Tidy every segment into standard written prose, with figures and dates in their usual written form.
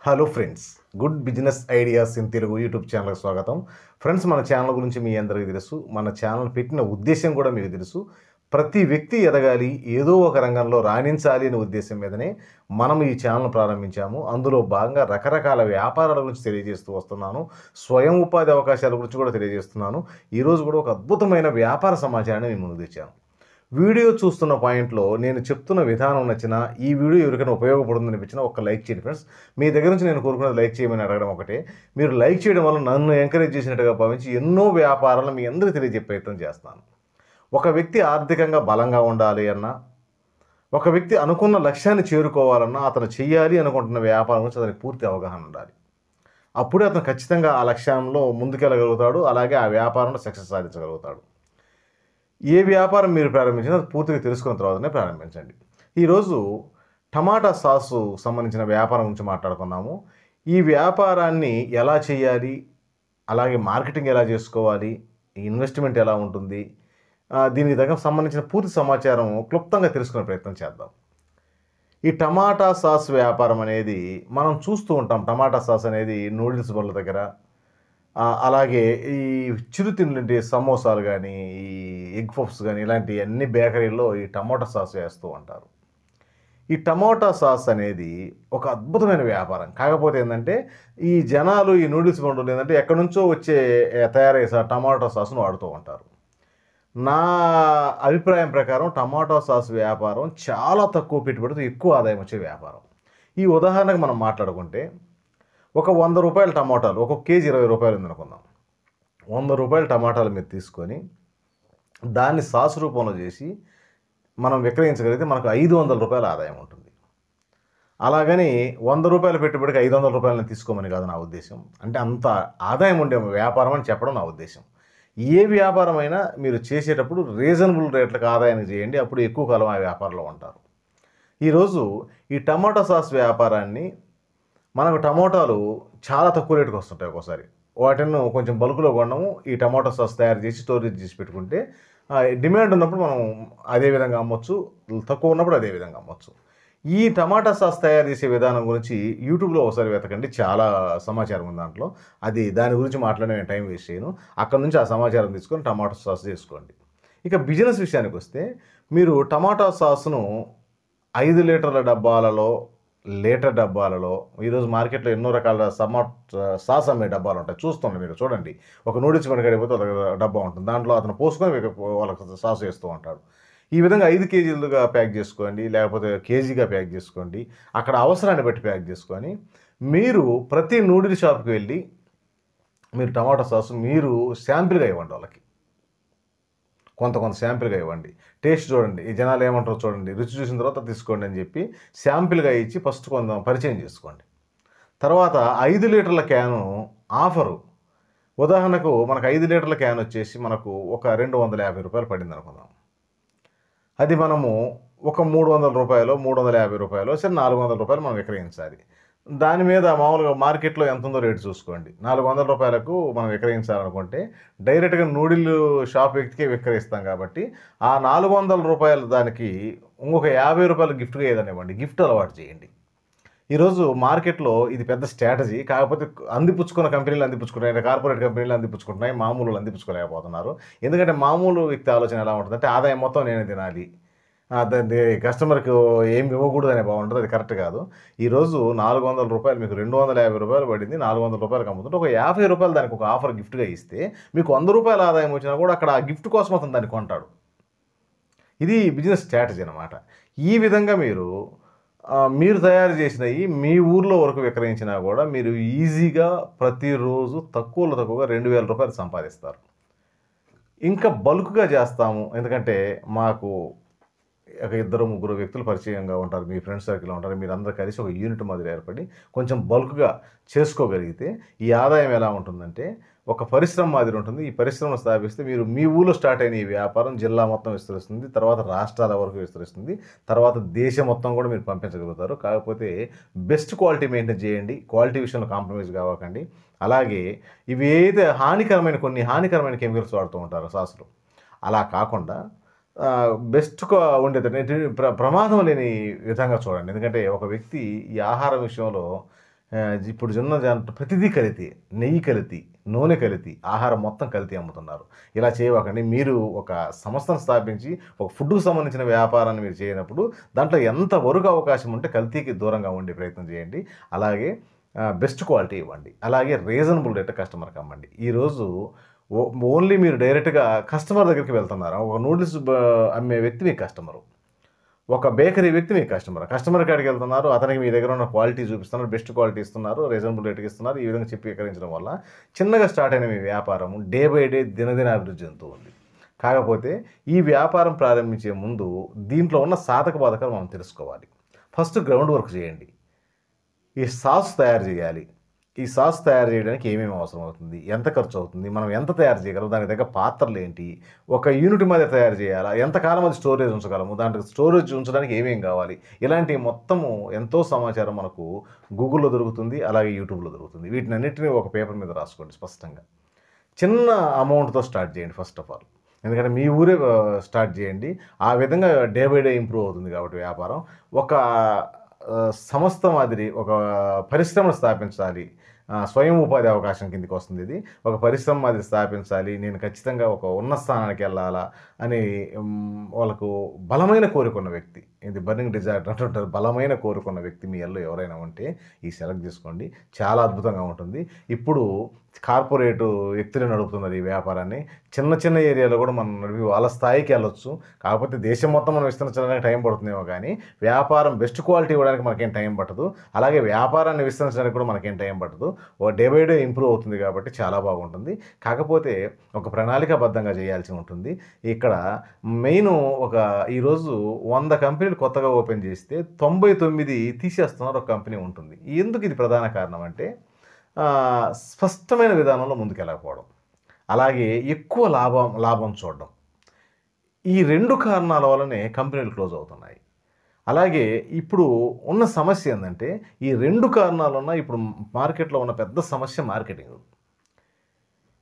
Hello friends, good business ideas in Telugu YouTube ఛానల్కి స్వాగతం. Friends, మన ఛానల్ గురించి మీ అందరికీ తెలుసు. మన ఛానల్ పెట్టిన ఉద్దేశం కూడా మీకు తెలుసు. ప్రతి వ్యక్తి ఎదగాలి, ఏదో ఒక రంగంలో రాణించాలి అనే ఉద్దేశం మీదనే మనం ఈ ఛానల్ ప్రారంభించాము. అందులో భాగంగా రకరకాల వ్యాపారాల గురించి తెలియజేస్తూ వస్తున్నాను. స్వయం ఉపాధి అవకాశాల గురించి కూడా తెలియజేస్తున్నాను. ఈరోజు కూడా ఒక అద్భుతమైన వ్యాపార సమాచారాన్ని మీ ముందుకు తెచ్చాను. వీడియో చూస్తున్న పాయింట్లో నేను చెప్తున్న విధానం నచ్చినా, ఈ వీడియో ఎవరికైనా ఉపయోగపడుతుంది అనిపించినా ఒక లైక్ చేయండి ఫ్రెండ్స్. మీ దగ్గర నుంచి నేను కోరుకున్నది లైక్ చేయమని అడగడం ఒకటే. మీరు లైక్ చేయడం వల్ల నన్ను ఎంకరేజ్ చేసినట్టుగా భావించి ఎన్నో వ్యాపారాలను మీ అందరికీ తెలియజెప్పే ప్రయత్నం చేస్తాను. ఒక వ్యక్తి ఆర్థికంగా బలంగా ఉండాలి అన్నా, ఒక వ్యక్తి అనుకున్న లక్ష్యాన్ని చేరుకోవాలన్నా, అతను చెయ్యాలి అనుకుంటున్న వ్యాపారం గురించి అతనికి పూర్తి అవగాహన ఉండాలి. అప్పుడే అతను ఖచ్చితంగా ఆ లక్ష్యంలో ముందుకెళ్ళగలుగుతాడు. అలాగే ఆ వ్యాపారంలో సక్సెస్ సాధించగలుగుతాడు. ఏ వ్యాపారం మీరు ప్రారంభించినా అది పూర్తిగా తెలుసుకున్న తర్వాతనే ప్రారంభించండి. ఈరోజు టమాటా సాసు సంబంధించిన వ్యాపారం గురించి మాట్లాడుకున్నాము. ఈ వ్యాపారాన్ని ఎలా చేయాలి, అలాగే మార్కెటింగ్ ఎలా చేసుకోవాలి, ఇన్వెస్ట్మెంట్ ఎలా ఉంటుంది, దీనికి దగ్గర సంబంధించిన పూర్తి సమాచారం క్లుప్తంగా తెలుసుకునే ప్రయత్నం చేద్దాం. ఈ టమాటా సాస్ వ్యాపారం అనేది మనం చూస్తూ ఉంటాం. టమాటా సాస్ అనేది నూడిల్స్ బళ్ళ దగ్గర, అలాగే ఈ చిరుతిండ్లు సమోసాలు కానీ, ఈ ఎగ్ పఫ్స్ కానీ, ఇలాంటి అన్ని బేకరీల్లో ఈ టమాటా సాస్ వేస్తూ ఉంటారు. ఈ టమాటా సాస్ అనేది ఒక అద్భుతమైన వ్యాపారం. కాకపోతే ఏంటంటే, ఈ జనాలు ఈ నూడిల్స్ బండ్లు ఏంటంటే ఎక్కడి నుంచో వచ్చే తయారయ్యే టమాటా సాస్ను వాడుతూ ఉంటారు. నా అభిప్రాయం ప్రకారం టమాటా సాస్ వ్యాపారం చాలా తక్కువ పెట్టుబడితో ఎక్కువ ఆదాయం వచ్చే వ్యాపారం. ఈ ఉదాహరణకు మనం మాట్లాడుకుంటే, ఒక 100 రూపాయల టమాటాలు, ఒక కేజీ 20 రూపాయలు ఉందనుకుందాం. 100 రూపాయల టమాటాలు మీరు తీసుకొని దాన్ని సాస్ రూపంలో చేసి మనం విక్రయించగలిగితే మనకు 500 రూపాయల ఆదాయం ఉంటుంది. అలాగని 100 రూపాయల పెట్టుబడికి 500 రూపాయలను తీసుకోమని కాదు నా ఉద్దేశం. అంటే అంత ఆదాయం ఉండే వ్యాపారం అని చెప్పడం నా ఉద్దేశం. ఏ వ్యాపారమైనా మీరు చేసేటప్పుడు రీజనబుల్ రేట్లకు ఆదాయాన్ని చేయండి. అప్పుడు ఎక్కువ కాలం ఆ వ్యాపారంలో ఉంటారు. ఈరోజు ఈ టమాటా సాస్ వ్యాపారాన్ని మనకు టమోటాలు చాలా తక్కువ రేటుకి వస్తుంటాయి. ఒక్కోసారి వాటిని కొంచెం బల్క్లో కొనడము, ఈ టమాటా సాస్ తయారు చేసి స్టోరేజ్ చేసి పెట్టుకుంటే డిమాండ్ ఉన్నప్పుడు మనం అదే విధంగా అమ్మొచ్చు, తక్కువ ఉన్నప్పుడు అదే విధంగా అమ్మొచ్చు. ఈ టమాటా సాస్ తయారు చేసే విధానం గురించి యూట్యూబ్లో ఒకసారి వెతకండి, చాలా సమాచారం ఉంది దాంట్లో. దాని గురించి మాట్లాడే టైం వేస్ట్ చేయను. అక్కడ నుంచి ఆ సమాచారం తీసుకొని టమాటా సాస్ చేసుకోండి. ఇక బిజినెస్ విషయానికి వస్తే, మీరు టమాటా సాస్ను 5 లీటర్ల డబ్బాలలో, లీటర్ డబ్బాలలో, ఈరోజు మార్కెట్లో ఎన్నో రకాల సాస్ అమ్మే డబ్బాలు ఉంటాయి. చూస్తుండే మీరు చూడండి, ఒక నూడిల్స్ బండికి ఒక డబ్బా ఉంటుంది. దాంట్లో అతను పోసుకొని వాళ్ళకి సాస్ వేస్తూ ఉంటాడు. ఈ విధంగా 5 కేజీలుగా ప్యాక్ చేసుకోండి, లేకపోతే కేజీగా ప్యాక్ చేసుకోండి. అక్కడ అవసరాన్ని బట్టి ప్యాక్ చేసుకొని మీరు ప్రతి నూడిల్ షాప్కి వెళ్ళి మీరు టమాటా సాస్ మీరు శాంపిల్గా ఇవ్వండి. వాళ్ళకి కొంత శాంపిల్గా ఇవ్వండి. టేస్ట్ చూడండి, ఈ జనాలు ఏమంటారో చూడండి, రుచి చూసిన తర్వాత తీసుకోండి అని చెప్పి శాంపిల్గా ఇచ్చి ఫస్ట్ కొంత పరిచయం చేసుకోండి. తర్వాత 5 లీటర్ల క్యాను ఆఫరు. ఉదాహరణకు మనకు 5 లీటర్ల క్యాన్ వచ్చేసి మనకు ఒక 250 రూపాయలు పడింది అనుకుందాం. అది మనము ఒక 300 రూపాయలు, 350 రూపాయలు, సరే 400 రూపాయలు మనం విక్రయించాలి. దాని మీద మామూలుగా మార్కెట్లో ఎంత ఉందో రేటు చూసుకోండి. 400 రూపాయలకు మనం విక్రయించాలనుకుంటే డైరెక్ట్గా నూడిల్ షాప్ వ్యక్తికే విక్రయిస్తాం కాబట్టి ఆ 400 రూపాయలు దానికి ఇంకొక 50 రూపాయలు గిఫ్ట్గా ఏదైనా ఇవ్వండి. గిఫ్ట్ అలవాటు చేయండి. ఈరోజు మార్కెట్లో ఇది పెద్ద స్ట్రాటజీ. కాకపోతే అందిపుచ్చుకున్న కంపెనీలు అందిపుచ్చుకుంటున్నాయి, కార్పొరేట్ కంపెనీలు అందిపుచ్చుకుంటున్నాయి, మామూలు అందిపుచ్చుకోలేకపోతున్నారు. ఎందుకంటే మామూలు వ్యక్తి ఆలోచన ఎలా ఉంటుందంటే, ఆదాయం మొత్తం నేనే తినాలి, దాన్ని కస్టమర్కి ఏమి ఇవ్వకూడదు అనే బాగుంటుంది. అది కరెక్ట్ కాదు. ఈరోజు 400 రూపాయలు మీకు 250 రూపాయలు పడింది, 400 రూపాయలకు అమ్ముతుంటే ఒక 50 రూపాయలు దానికి ఒక ఆఫర్ గిఫ్ట్గా ఇస్తే మీకు 100 రూపాయల ఆదాయం వచ్చినా కూడా అక్కడ ఆ గిఫ్ట్ కోసం అతను దాన్ని కొంటాడు. ఇది బిజినెస్ స్ట్రాటజీ అనమాట. ఈ విధంగా మీరు తయారు చేసినవి మీ ఊర్లో వరకు విక్రయించినా కూడా మీరు ఈజీగా ప్రతిరోజు తక్కువగా 2000 రూపాయలు సంపాదిస్తారు. ఇంకా బల్క్గా చేస్తాము, ఎందుకంటే మాకు ఒక 2-3 వ్యక్తులు పరిచయంగా ఉంటారు, మీ ఫ్రెండ్స్ సర్కిల్లో ఉంటారు. మీరు అందరూ కలిసి ఒక యూనిట్ మాదిరి ఏర్పడి కొంచెం బల్క్గా చేసుకోగలిగితే ఈ ఆదాయం ఎలా ఉంటుందంటే ఒక పరిశ్రమ మాదిరి ఉంటుంది. ఈ పరిశ్రమను స్థాపిస్తే మీరు మీ ఊళ్ళో స్టార్ట్ అయిన ఈ వ్యాపారం జిల్లా మొత్తం విస్తరిస్తుంది, తర్వాత రాష్ట్రాల వరకు విస్తరిస్తుంది, తర్వాత దేశం మొత్తం కూడా మీరు పంపించగలుగుతారు. కాకపోతే బెస్ట్ క్వాలిటీ మెయింటైన్ చేయండి, క్వాలిటీ విషయంలో కాంప్రమైజ్ కావకండి. అలాగే ఇవి ఏదైతే కొన్ని హానికరమైన కెమికల్స్ వాడుతూ ఉంటారు సాసులు, అలా కాకుండా బెస్ట్‌గా ఉండేది ప్రమాదం లేని విధంగా చూడండి. ఎందుకంటే ఒక వ్యక్తి ఈ ఆహారం విషయంలో ఇప్పుడు జొన్న ప్రతిదీ కల్తీ, నెయ్యి కల్తీ, నూనె కల్తీ, ఆహారం మొత్తం కల్తీ అమ్ముతున్నారు. ఇలా చేయకండి. మీరు ఒక సంస్థను స్థాపించి ఒక ఫుడ్‌కు సంబంధించిన వ్యాపారాన్ని మీరు చేయనప్పుడు దాంట్లో ఎంతవరకు అవకాశం ఉంటే కల్తీకి దూరంగా ఉండే ప్రయత్నం చేయండి. అలాగే బెస్ట్ క్వాలిటీ ఇవ్వండి. అలాగే రీజనబుల్ రేట్ కస్టమర్‌కి అమ్మండి. ఈరోజు ఓన్లీ మీరు డైరెక్ట్‌గా కస్టమర్ దగ్గరికి వెళ్తున్నారు. ఒక నూడిల్స్ అమ్మే వ్యక్తి మీ కస్టమరు. ఒక బేకరీ వ్యక్తి మీ కస్టమర్. కస్టమర్ కాడికి వెళ్తున్నారు. అతనికి మీ దగ్గర ఉన్న క్వాలిటీ చూపిస్తున్నారు. బెస్ట్ క్వాలిటీ ఇస్తున్నారు. రీజనబుల్ రేట్‌కి ఇస్తున్నారు. ఈ విధంగా చిత్రీకరించడం వల్ల చిన్నగా స్టార్ట్ అయిన మీ వ్యాపారం డే బై డే దినదిన అభివృద్ధి చెందుతూ ఉంది. కాకపోతే ఈ వ్యాపారం ప్రారంభించే ముందు దీంట్లో ఉన్న సాధక బాధకాలు మనం తెలుసుకోవాలి. ఫస్ట్ గ్రౌండ్ వర్క్ చేయండి. ఈ సాస్ తయారు చేయాలి. ఈ సాస్ తయారు చేయడానికి ఏమేమి అవసరం అవుతుంది? ఎంత ఖర్చు అవుతుంది? మనం ఎంత తయారు చేయగలం? దానికి తగ్గ పాత్రలు ఏంటి? ఒక యూనిట్ మీద తయారు చేయాలా? ఎంతకాలం అది స్టోరేజ్ ఉంచగలము? దాంట్లో స్టోరేజ్ ఉంచడానికి ఏమేమి కావాలి? ఇలాంటి మొత్తము ఎంతో సమాచారం మనకు గూగుల్‌లో దొరుకుతుంది. అలాగే యూట్యూబ్‌లో దొరుకుతుంది. వీటినన్నిటిని ఒక పేపర్ మీద రాసుకోండి స్పష్టంగా. చిన్న అమౌంట్‌తో స్టార్ట్ చేయండి ఫస్ట్ ఆఫ్ ఆల్. ఎందుకంటే మీ ఊరే స్టార్ట్ చేయండి. ఆ విధంగా డే బై డే ఇంప్రూవ్ అవుతుంది కాబట్టి వ్యాపారం. ఒక సంస్థ మాదిరి ఒక పరిశ్రమను స్థాపించాలి. స్వయం ఉపాధి అవకాశం కిందకి వస్తుంది ఇది. ఒక పరిశ్రమ మాదిరి స్థాపించాలి. నేను ఖచ్చితంగా ఒక ఉన్నత స్థానానికి వెళ్ళాలా అని వాళ్ళకు బలమైన కోరికున్న వ్యక్తి, ఇది బర్నింగ్ డిజైర్ అంటుంటారు. బలమైన కోరుకున్న వ్యక్తి మీలో ఎవరైనా ఉంటే ఈ సెలెక్ట్ చేసుకోండి. చాలా అద్భుతంగా ఉంటుంది. ఇప్పుడు కార్పొరేటు వ్యక్తులు నడుపుతున్నారు ఈ వ్యాపారాన్ని. చిన్న చిన్న ఏరియాలో కూడా మనం నడిపి వాళ్ళ స్థాయికి వెళ్ళొచ్చు. కాకపోతే దేశం మొత్తం మనం విస్తరించడానికి టైం పడుతుందేమో కానీ వ్యాపారం బెస్ట్ క్వాలిటీ ఇవ్వడానికి మనకేం టైం పట్టదు. అలాగే వ్యాపారాన్ని విస్తరించడానికి కూడా మనకేం టైం పట్టదు. డే బై డే ఇంప్రూవ్ అవుతుంది కాబట్టి చాలా బాగుంటుంది. కాకపోతే ఒక ప్రణాళికాబద్ధంగా చేయాల్సి ఉంటుంది. ఇక్కడ మెయిన్ ఈరోజు 100 కంపెనీలు కొత్తగా ఓపెన్ చేస్తే 99 తీసేస్తున్నారు. ఒక కంపెనీ ఉంటుంది. ఎందుకు ఇది ప్రధాన కారణం అంటే స్పష్టమైన విధానంలో ముందుకెళ్ళకపోవడం, అలాగే ఎక్కువ లాభం చూడడం. ఈ 2 కారణాల వల్లనే కంపెనీలు క్లోజ్ అవుతున్నాయి. అలాగే ఇప్పుడు ఉన్న సమస్య ఏంటంటే ఈ 2 కారణాలు ఉన్న ఇప్పుడు మార్కెట్లో ఉన్న పెద్ద సమస్య మార్కెటింగ్.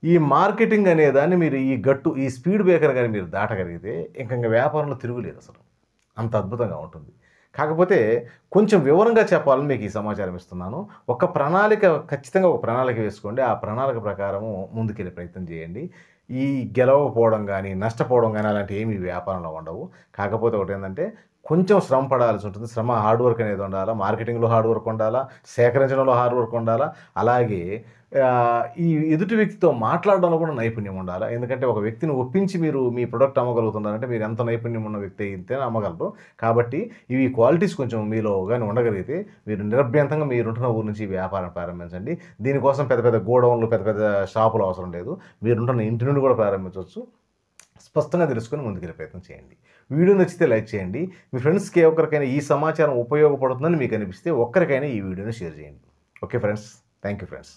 ఈ మార్కెటింగ్ అనేదాన్ని మీరు ఈ స్పీడ్ బ్రేకర్ గాని మీరు దాటగలిగితే ఇంక వ్యాపారంలో తిరుగులేదు అసలు. అంత అద్భుతంగా ఉంటుంది. కాకపోతే కొంచెం వివరంగా చెప్పాలని మీకు ఈ సమాచారం ఇస్తున్నాను. ఖచ్చితంగా ఒక ప్రణాళిక వేసుకోండి. ఆ ప్రణాళిక ప్రకారము ముందుకెళ్ళే ప్రయత్నం చేయండి. ఈ గెలవకపోవడం గానీ, నష్టపోవడం గానీ అలాంటివి ఏమి వ్యాపారంలో ఉండవు. కాకపోతే ఒకటేంటంటే కొంచెం శ్రమ పడాల్సి ఉంటుంది. హార్డ్ వర్క్ అనేది ఉండాలా. మార్కెటింగ్‌లో హార్డ్ వర్క్ ఉండాలా. సేకరించడంలో హార్డ్ వర్క్ ఉండాలా. అలాగే ఈ ఎదుటి వ్యక్తితో మాట్లాడడంలో కూడా నైపుణ్యం ఉండాలా. ఎందుకంటే ఒక వ్యక్తిని ఒప్పించి మీరు మీ ప్రొడక్ట్ అమ్మగలుగుతున్నారంటే మీరు ఎంత నైపుణ్యం ఉన్న వ్యక్తి అయితేనే అమ్మగలరు. కాబట్టి ఇవి క్వాలిటీస్ కొంచెం మీలో గాని ఉండగలిగితే మీరు నిరభ్యంతరంగా మీరుంటున్న ఊరు నుంచి వ్యాపారం ప్రారంభించండి. దీనికోసం పెద్ద పెద్ద గోడౌన్లు, పెద్ద పెద్ద షాపులు అవసరం లేదు. మీరుంటున్న ఇంటి నుండి కూడా ప్రారంభించవచ్చు. స్పష్టంగా తెలుసుకొని ముందుకెళ్ళే ప్రయత్నం చేయండి. వీడియో నచ్చితే లైక్ చేయండి. మీ ఫ్రెండ్స్‌కి ఎవరికైనా ఈ సమాచారం ఉపయోగపడుతుందని మీకు అనిపిస్తే ఒక్కరికైనా ఈ వీడియోని షేర్ చేయండి. Okay friends. Thank you friends.